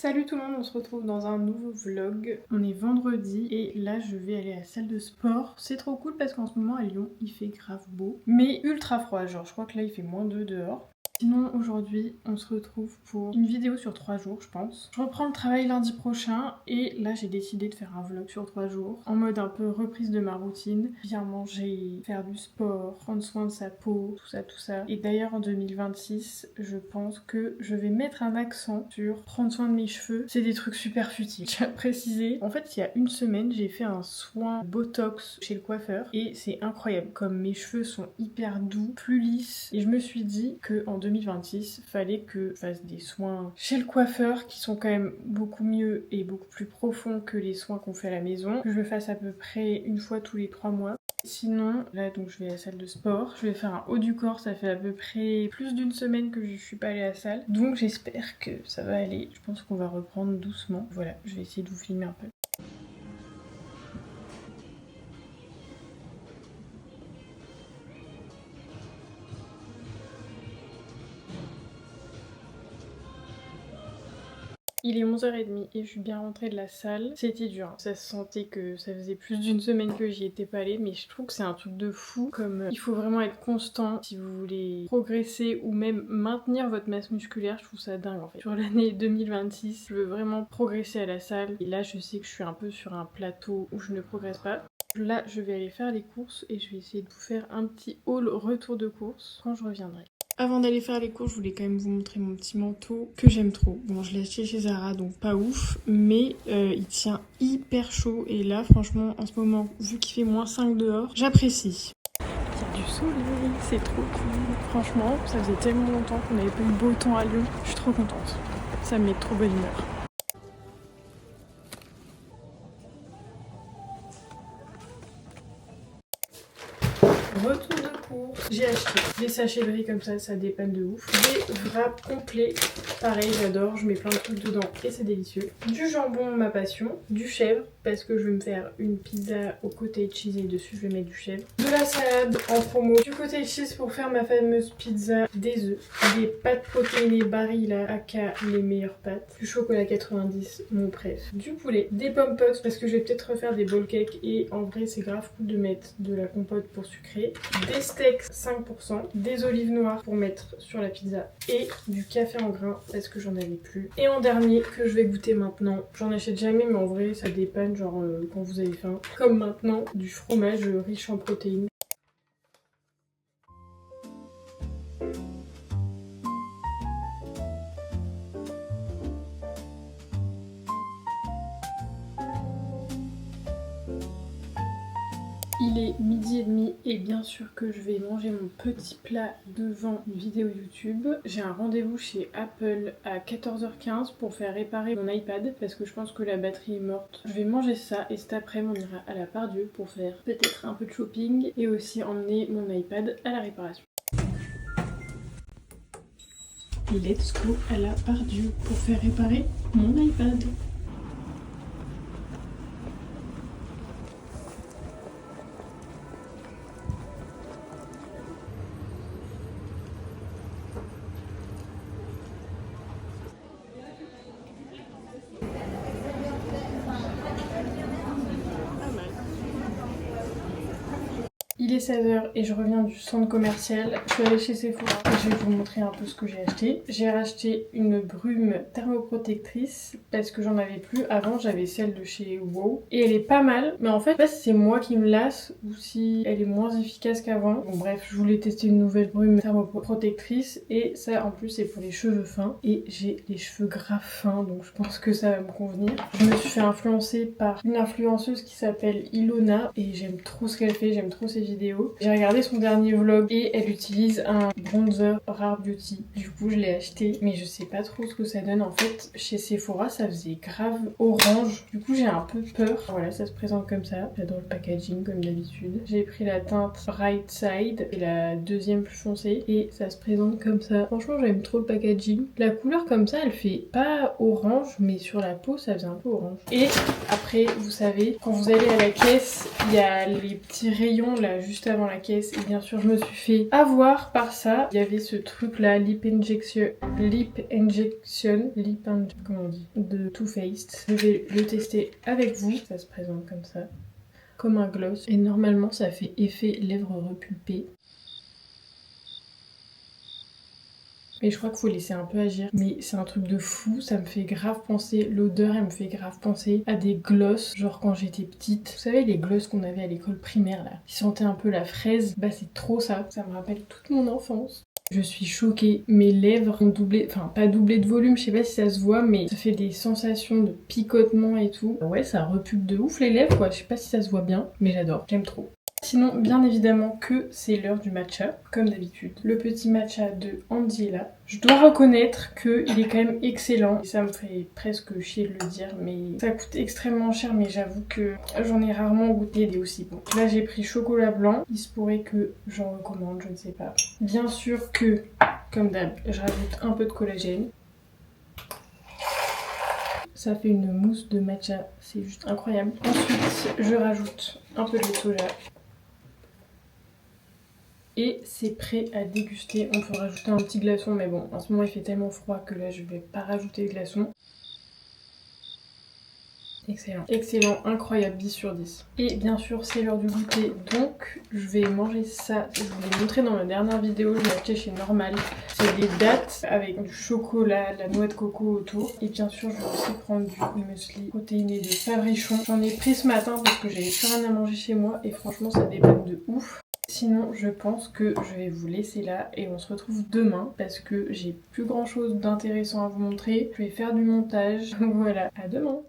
Salut tout le monde, on se retrouve dans un nouveau vlog. On est vendredi et là je vais aller à la salle de sport. C'est trop cool parce qu'en ce moment à Lyon il fait grave beau mais ultra froid, genre je crois que là il fait -2 dehors. Sinon aujourd'hui on se retrouve pour une vidéo sur 3 jours je pense. Je reprends le travail lundi prochain et là j'ai décidé de faire un vlog sur 3 jours en mode un peu reprise de ma routine. Bien manger, faire du sport, prendre soin de sa peau, tout ça. Et d'ailleurs en 2026 je pense que je vais mettre un accent sur prendre soin de mes cheveux. C'est des trucs super futiles, je tiens à préciser. En fait il y a une semaine j'ai fait un soin botox chez le coiffeur et c'est incroyable comme mes cheveux sont hyper doux, plus lisses et je me suis dit que en 2026, fallait que je fasse des soins chez le coiffeur qui sont quand même beaucoup mieux et beaucoup plus profonds que les soins qu'on fait à la maison. Que je le fasse à peu près une fois tous les 3 mois. Sinon, là donc je vais à la salle de sport, je vais faire un haut du corps, ça fait à peu près plus d'une semaine que je suis pas allée à la salle. Donc j'espère que ça va aller, je pense qu'on va reprendre doucement. Voilà, je vais essayer de vous filmer un peu. Il est 11h30 et je suis bien rentrée de la salle. C'était dur, hein. Ça se sentait que ça faisait plus d'une semaine que j'y étais pas allée, mais je trouve que c'est un truc de fou. Comme il faut vraiment être constant si vous voulez progresser ou même maintenir votre masse musculaire. Je trouve ça dingue en fait. Sur l'année 2026, je veux vraiment progresser à la salle. Et là, je sais que je suis un peu sur un plateau où je ne progresse pas. Là, je vais aller faire les courses et je vais essayer de vous faire un petit haul retour de course quand je reviendrai. Avant d'aller faire les courses, je voulais quand même vous montrer mon petit manteau que j'aime trop. Bon, je l'ai acheté chez Zara, donc pas ouf, mais il tient hyper chaud. Et là, franchement, en ce moment, vu qu'il fait -5 dehors, j'apprécie. Il y a du soleil, c'est trop cool. Franchement, ça faisait tellement longtemps qu'on n'avait pas eu beau temps à Lyon. Je suis trop contente. Ça me met trop bonne humeur. Retour de course. J'ai acheté des sachets de riz comme ça dépanne de ouf. Des wraps complets, pareil j'adore, je mets plein de trucs dedans et c'est délicieux. Du jambon, ma passion. Du chèvre, parce que je vais me faire une pizza au cottage cheese et dessus je vais mettre du chèvre. De la salade en promo. Du cottage cheese pour faire ma fameuse pizza. Des œufs. Des pâtes protéinées Barilla, aka les meilleures pâtes. Du chocolat 90, mon préf. Du poulet. Des pommes potes, parce que je vais peut-être refaire des bowl cakes et en vrai c'est grave cool de mettre de la compote pour sucrer. Des steaks 5%, des olives noires pour mettre sur la pizza et du café en grains parce que j'en avais plus. Et en dernier que je vais goûter maintenant, j'en achète jamais mais en vrai ça dépanne genre quand vous avez faim. Comme maintenant, du fromage riche en protéines. Il est 12h30 et bien sûr que je vais manger mon petit plat devant une vidéo YouTube. J'ai un rendez-vous chez Apple à 14h15 pour faire réparer mon iPad parce que je pense que la batterie est morte. Je vais manger ça et cet après-midi on ira à la Part-Dieu pour faire peut-être un peu de shopping et aussi emmener mon iPad à la réparation. Let's go à la Part-Dieu pour faire réparer mon iPad. Il est 16h et je reviens du centre commercial. Je suis allée chez Sephora et je vais vous montrer un peu ce que j'ai acheté. J'ai racheté une brume thermoprotectrice parce que j'en avais plus. Avant j'avais celle de chez WOW et elle est pas mal. Mais en fait, je sais pas si c'est moi qui me lasse ou si elle est moins efficace qu'avant. Bon bref, je voulais tester une nouvelle brume thermoprotectrice et ça en plus c'est pour les cheveux fins. Et j'ai les cheveux grave fins donc je pense que ça va me convenir. Je me suis fait influencer par une influenceuse qui s'appelle Ilona et j'aime trop ce qu'elle fait, j'aime trop ses vidéos. J'ai regardé son dernier vlog et elle utilise un bronzer Rare Beauty. Du coup je l'ai acheté mais je sais pas trop ce que ça donne. En fait chez Sephora ça faisait grave orange. Du coup j'ai un peu peur. Voilà, ça se présente comme ça. J'adore le packaging comme d'habitude. J'ai pris la teinte Bright Side et la deuxième plus foncée et ça se présente comme ça. Franchement j'aime trop le packaging. La couleur comme ça elle fait pas orange mais sur la peau ça faisait un peu orange. Et après vous savez quand vous allez à la caisse il y a les petits rayons là juste avant la caisse et bien sûr je me suis fait avoir par ça. Il y avait ce truc là, comment on dit, de Too Faced. Je vais le tester avec vous. Ça se présente comme ça, comme un gloss. Et normalement ça fait effet lèvres repulpées. Et je crois qu'il faut laisser un peu agir. Mais c'est un truc de fou, ça me fait grave penser, l'odeur elle me fait grave penser à des gloss, genre quand j'étais petite. Vous savez les gloss qu'on avait à l'école primaire là, qui sentaient un peu la fraise, bah c'est trop ça. Ça me rappelle toute mon enfance. Je suis choquée, mes lèvres ont doublé, enfin pas doublé de volume, je sais pas si ça se voit, mais ça fait des sensations de picotement et tout. Ouais, ça repulpe de ouf les lèvres quoi, je sais pas si ça se voit bien, mais j'adore, j'aime trop. Sinon, bien évidemment que c'est l'heure du matcha, comme d'habitude. Le petit matcha de Andy est là. Je dois reconnaître qu'il est quand même excellent. Et ça me fait presque chier de le dire, mais ça coûte extrêmement cher, mais j'avoue que j'en ai rarement goûté des aussi bons. Là, j'ai pris chocolat blanc. Il se pourrait que j'en recommande, je ne sais pas. Bien sûr que, comme d'hab, je rajoute un peu de collagène. Ça fait une mousse de matcha, c'est juste incroyable. Ensuite, je rajoute un peu de lait de soja. Et c'est prêt à déguster. On peut rajouter un petit glaçon, mais bon, en ce moment il fait tellement froid que là je vais pas rajouter de glaçon. Excellent, excellent, incroyable, 10 sur 10. Et bien sûr c'est l'heure du goûter, donc je vais manger ça. Je vous l'ai montré dans ma dernière vidéo, je l'ai acheté chez Normal. C'est des dattes avec du chocolat, de la noix de coco autour. Et bien sûr je vais aussi prendre du muesli protéiné de Fabrichon. J'en ai pris ce matin parce que j'avais plus rien à manger chez moi et franchement ça dépanne de ouf. Sinon, je pense que je vais vous laisser là et on se retrouve demain parce que j'ai plus grand chose d'intéressant à vous montrer. Je vais faire du montage. Voilà, à demain!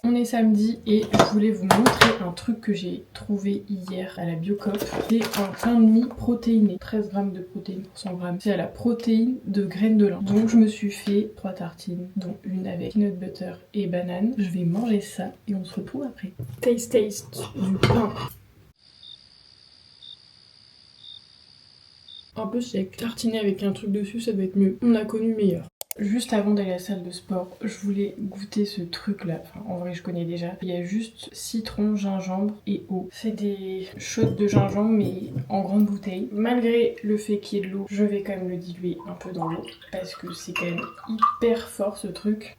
On est samedi et je voulais vous montrer un truc que j'ai trouvé hier à la Biocoop. C'est un pain de mie protéiné. 13 grammes de protéines pour 100 grammes. C'est à la protéine de graines de lin. Donc je me suis fait 3 tartines, dont une avec peanut butter et banane. Je vais manger ça et on se retrouve après. Taste du pain. Un peu sec. Tartiner avec un truc dessus, ça doit être mieux. On a connu meilleur. Juste avant d'aller à la salle de sport, je voulais goûter ce truc là, enfin en vrai je connais déjà. Il y a juste citron, gingembre et eau. C'est des shots de gingembre mais en grande bouteille. Malgré le fait qu'il y ait de l'eau, je vais quand même le diluer un peu dans l'eau parce que c'est quand même hyper fort ce truc.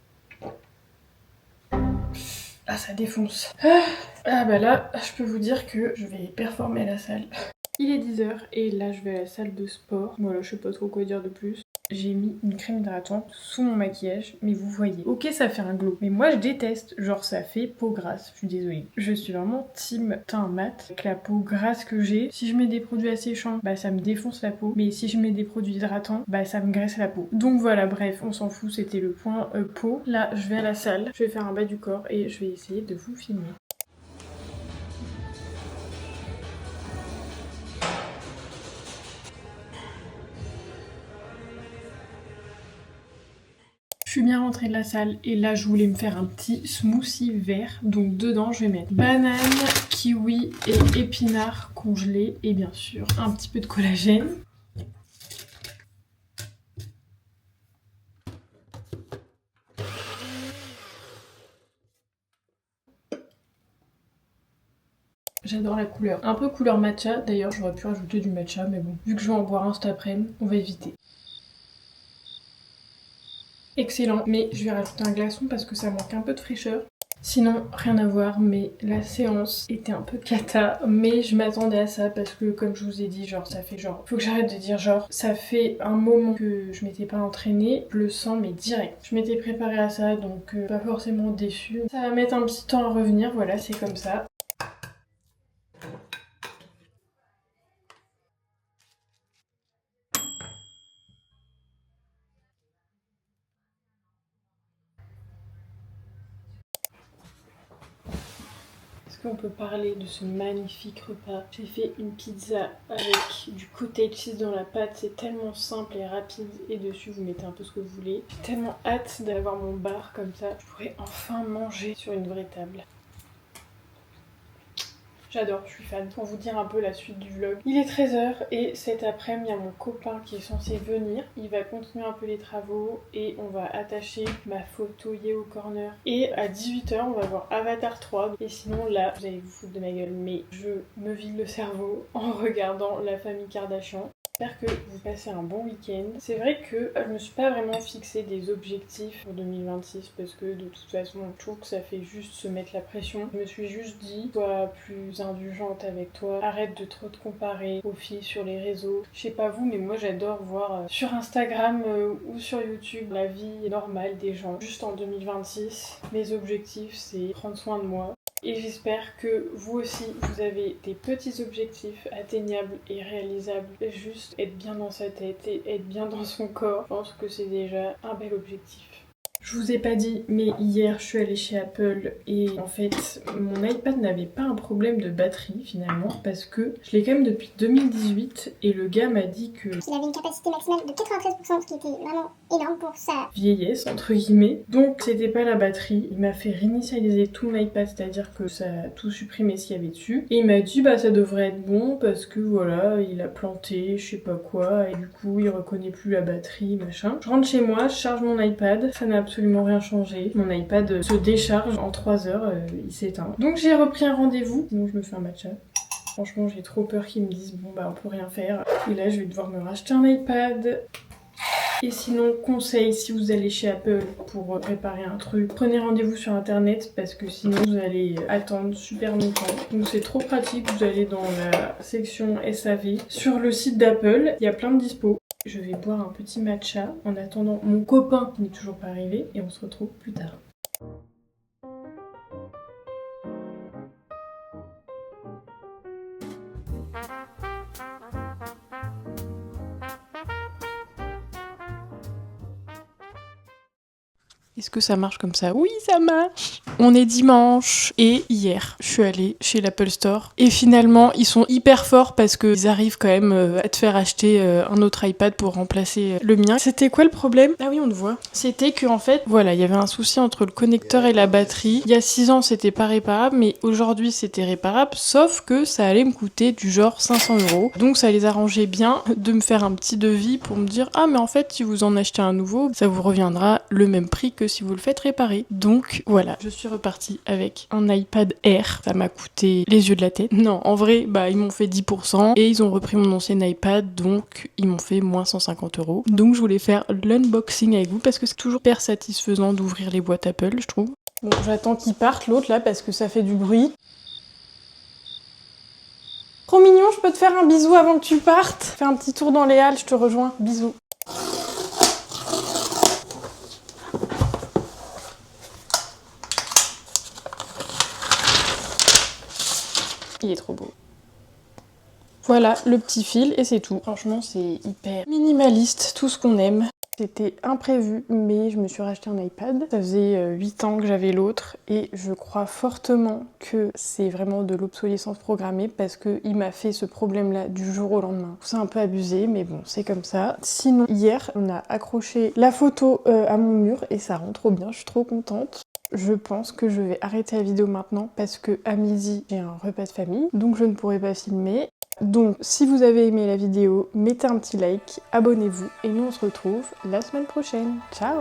Ah ça défonce. Ah bah là, je peux vous dire que je vais performer à la salle. Il est 10h et là je vais à la salle de sport. Voilà, je sais pas trop quoi dire de plus. J'ai mis une crème hydratante sous mon maquillage, mais vous voyez. Ok, ça fait un glow, mais moi je déteste. Genre ça fait peau grasse, je suis désolée. Je suis vraiment team teint mat. Avec la peau grasse que j'ai, si je mets des produits asséchants, bah ça me défonce la peau. Mais si je mets des produits hydratants, bah ça me graisse la peau. Donc voilà, bref, on s'en fout, c'était le point peau. Là, je vais à la salle, je vais faire un bas du corps et je vais essayer de vous filmer. Je suis bien rentrée de la salle et là je voulais me faire un petit smoothie vert. Donc dedans je vais mettre banane, kiwi et épinards congelés et bien sûr un petit peu de collagène. J'adore la couleur. Un peu couleur matcha, d'ailleurs j'aurais pu rajouter du matcha mais bon. Vu que je vais en boire un cet après-midi, on va éviter. Excellent, mais je vais rajouter un glaçon parce que ça manque un peu de fraîcheur. Sinon, rien à voir, mais la séance était un peu cata, mais je m'attendais à ça parce que comme je vous ai dit, genre ça fait genre, faut que j'arrête de dire genre, ça fait un moment que je m'étais pas entraînée, je le sens mais direct. Je m'étais préparée à ça, donc pas forcément déçue. Ça va mettre un petit temps à revenir, voilà, c'est comme ça. Est-ce qu'on peut parler de ce magnifique repas? J'ai fait une pizza avec du cottage cheese dans la pâte, c'est tellement simple et rapide et dessus vous mettez un peu ce que vous voulez. J'ai tellement hâte d'avoir mon bar comme ça, je pourrais enfin manger sur une vraie table. J'adore, je suis fan. Pour vous dire un peu la suite du vlog. Il est 13h et cet après-midi, il y a mon copain qui est censé venir. Il va continuer un peu les travaux et on va attacher ma photo Yeo Corner. Et à 18h, on va voir Avatar 3. Et sinon là, vous allez vous foutre de ma gueule, mais je me vide le cerveau en regardant La Famille Kardashian. J'espère que vous passez un bon week-end. C'est vrai que je me suis pas vraiment fixé des objectifs pour 2026 parce que de toute façon je trouve que ça fait juste se mettre la pression. Je me suis juste dit, sois plus indulgente avec toi, arrête de trop te comparer aux filles sur les réseaux. Je sais pas vous, mais moi j'adore voir sur Instagram ou sur YouTube la vie normale des gens. Juste en 2026, mes objectifs c'est prendre soin de moi. Et j'espère que vous aussi, vous avez des petits objectifs atteignables et réalisables. Juste être bien dans sa tête et être bien dans son corps. Je pense que c'est déjà un bel objectif. Je vous ai pas dit, mais hier je suis allée chez Apple et en fait mon iPad n'avait pas un problème de batterie finalement parce que je l'ai quand même depuis 2018 et le gars m'a dit que il avait une capacité maximale de 93%, ce qui était vraiment énorme pour sa vieillesse entre guillemets. Donc c'était pas la batterie, il m'a fait réinitialiser tout l'iPad, c'est-à-dire que ça a tout supprimé ce qu'il y avait dessus. Et il m'a dit bah ça devrait être bon parce que voilà, il a planté je sais pas quoi et du coup il reconnaît plus la batterie machin. Je rentre chez moi, je charge mon iPad, ça n'a absolument rien changé. Mon iPad se décharge en 3 heures, il s'éteint. Donc j'ai repris un rendez-vous, sinon je me fais un matcha. Franchement j'ai trop peur qu'ils me disent bon bah on peut rien faire. Et là je vais devoir me racheter un iPad. Et sinon, conseil, si vous allez chez Apple pour préparer un truc, prenez rendez-vous sur internet parce que sinon vous allez attendre super longtemps. Donc c'est trop pratique, vous allez dans la section SAV. Sur le site d'Apple, il y a plein de dispo. Je vais boire un petit matcha en attendant mon copain qui n'est toujours pas arrivé et on se retrouve plus tard. Est-ce que ça marche comme ça? Oui, ça marche! On est dimanche et hier, je suis allée chez l'Apple Store et finalement, ils sont hyper forts parce qu'ils arrivent quand même à te faire acheter un autre iPad pour remplacer le mien. C'était quoi le problème? Ah oui, on le voit. C'était que en fait, voilà, il y avait un souci entre le connecteur et la batterie. Il y a 6 ans, c'était pas réparable, mais aujourd'hui, c'était réparable, sauf que ça allait me coûter du genre 500 €. Donc ça les arrangeait bien de me faire un petit devis pour me dire ah mais en fait, si vous en achetez un nouveau, ça vous reviendra le même prix que si vous le faites réparer. Donc voilà, je suis repartie avec un iPad Air. Ça m'a coûté les yeux de la tête. Non, en vrai, bah ils m'ont fait 10% et ils ont repris mon ancien iPad, donc ils m'ont fait moins 150 €. Donc je voulais faire l'unboxing avec vous parce que c'est toujours hyper satisfaisant d'ouvrir les boîtes Apple, je trouve. Bon, j'attends qu'il parte l'autre là parce que ça fait du bruit. Trop mignon, je peux te faire un bisou avant que tu partes? Fais un petit tour dans les halles, je te rejoins. Bisous. Il est trop beau. Voilà le petit fil et c'est tout. Franchement c'est hyper minimaliste, tout ce qu'on aime. C'était imprévu mais je me suis racheté un iPad. Ça faisait 8 ans que j'avais l'autre et je crois fortement que c'est vraiment de l'obsolescence programmée parce qu'il m'a fait ce problème là du jour au lendemain. C'est un peu abusé mais bon c'est comme ça. Sinon hier on a accroché la photo à mon mur et ça rend trop bien, je suis trop contente. Je pense que je vais arrêter la vidéo maintenant parce que à midi j'ai un repas de famille donc je ne pourrai pas filmer. Donc si vous avez aimé la vidéo, mettez un petit like, abonnez-vous et nous on se retrouve la semaine prochaine. Ciao!